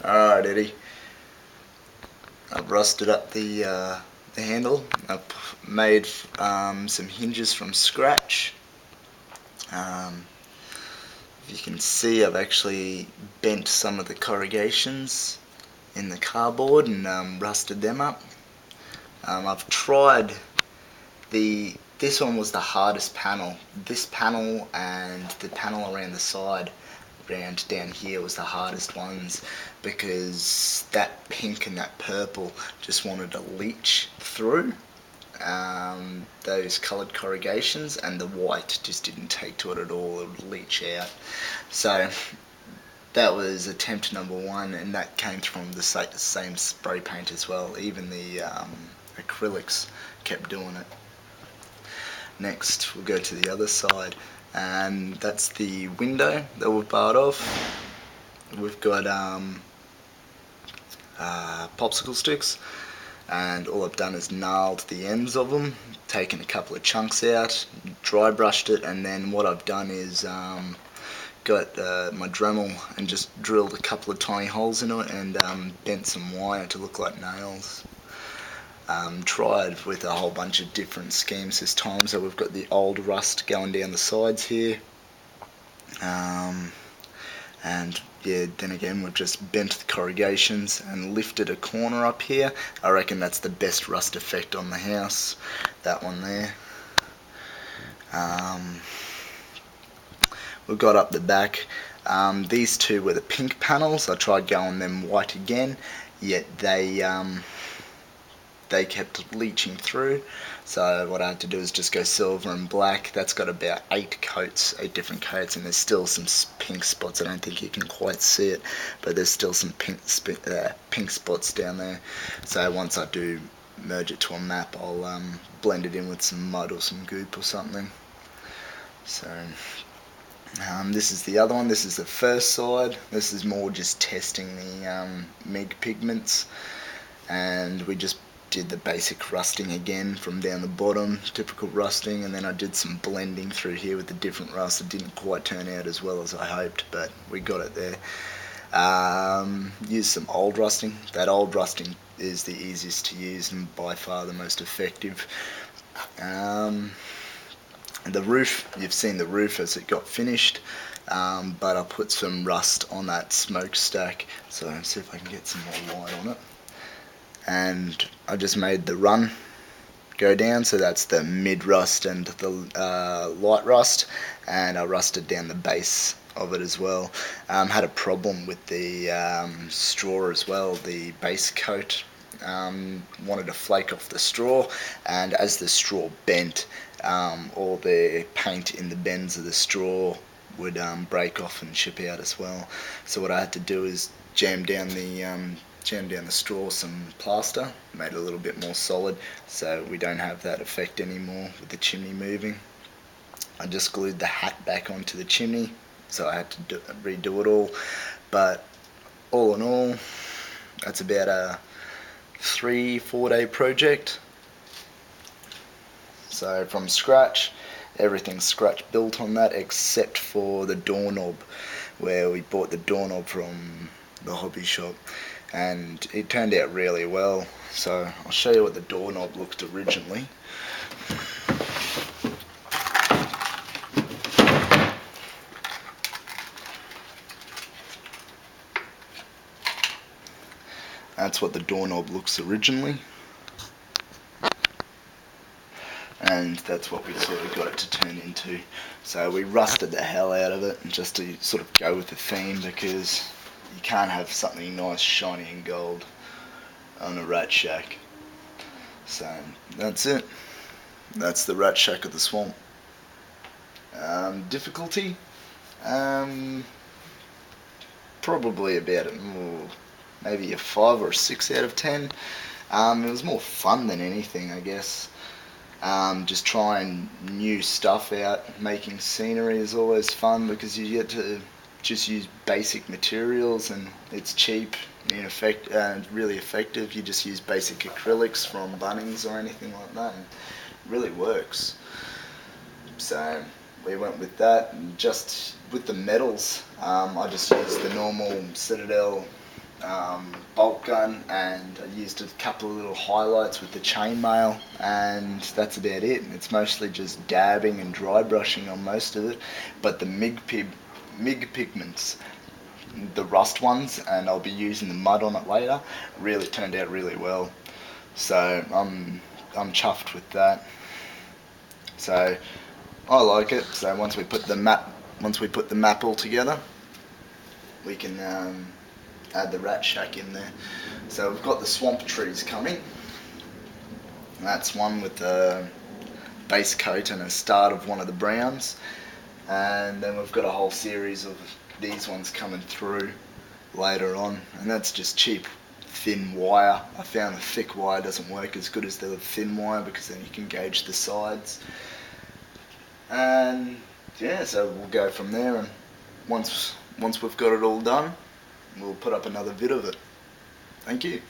Alright, Eddie. I've rusted up the handle. I've made some hinges from scratch. Um, if you can see, I've actually bent some of the corrugations in the cardboard and rusted them up. I've tried this one was the hardest panel. This panel and the panel around the side, around down here, was the hardest ones because that pink and that purple just wanted to leach through those coloured corrugations, and the white just didn't take to it at all. It would leach out. So that was attempt number one, and that came from the same spray paint as well. Even the acrylics kept doing it. Next, we'll go to the other side, and that's the window that we've barred off. We've got popsicle sticks, and all I've done is nailed the ends of them, taken a couple of chunks out, dry brushed it, and then what I've done is got my Dremel and just drilled a couple of tiny holes in it and bent some wire to look like nails. Tried with a whole bunch of different schemes this time, so we've got the old rust going down the sides here, and yeah, then again we've just bent the corrugations and lifted a corner up here. I reckon that's the best rust effect on the house, that one there. We've got up the back, these two were the pink panels. I tried going them white again, yet they kept leaching through, so what I had to do is just go silver and black. That's got about 8 different coats, and there's still some pink spots. I don't think you can quite see it, but there's still some pink spots down there. So once I do merge it to a map, I'll blend it in with some mud or some goop or something. So this is the other one. This is the first side. This is more just testing the MIG pigments, and we just did the basic rusting again from down the bottom, typical rusting, and then I did some blending through here with the different rust. It didn't quite turn out as well as I hoped, but we got it there. Used some old rusting. That old rusting is the easiest to use and by far the most effective. The roof, you've seen the roof as it got finished, but I put some rust on that smokestack, so let's see if I can get some more light on it. And I just made the run go down, so that's the mid rust and the light rust, and I rusted down the base of it as well. Had a problem with the straw as well. The base coat wanted to flake off the straw, and as the straw bent, all the paint in the bends of the straw would break off and chip out as well. So what I had to do is jam down the straw with some plaster, made it a little bit more solid, so we don't have that effect anymore with the chimney moving. I just glued the hat back onto the chimney, so I had to redo it all, but all in all, that's about a 3-4 day project. So from scratch, everything's scratch built on that except for the doorknob, where we bought the doorknob from the hobby shop, and it turned out really well. So I'll show you what the doorknob looked originally. That's what the doorknob looks originally, and that's what we sort of got it to turn into. So we rusted the hell out of it just to sort of go with the theme, because you can't have something nice, shiny and gold on a rat shack. So that's it. That's the rat shack of the swamp. Difficulty? Probably about maybe a 5 or 6 out of 10. It was more fun than anything, I guess. Just trying new stuff out. Making scenery is always fun because you get to just use basic materials, and it's cheap and really effective. You just use basic acrylics from Bunnings or anything like that, and it really works. So we went with that, and just with the metals, I just used the normal Citadel bolt gun, and I used a couple of little highlights with the chainmail, and that's about it. It's mostly just dabbing and dry brushing on most of it, but the MIG pigments, the rust ones, and I'll be using the mud on it later, really turned out really well. So I'm chuffed with that. So I like it. So once we put the map all together, we can add the rat shack in there. So we've got the swamp trees coming. And that's one with the base coat and a start of one of the browns. And then we've got a whole series of these ones coming through later on. And that's just cheap thin wire. I found the thick wire doesn't work as good as the thin wire because then you can gauge the sides. And yeah, so we'll go from there, and once we've got it all done, we'll put up another vid of it. Thank you.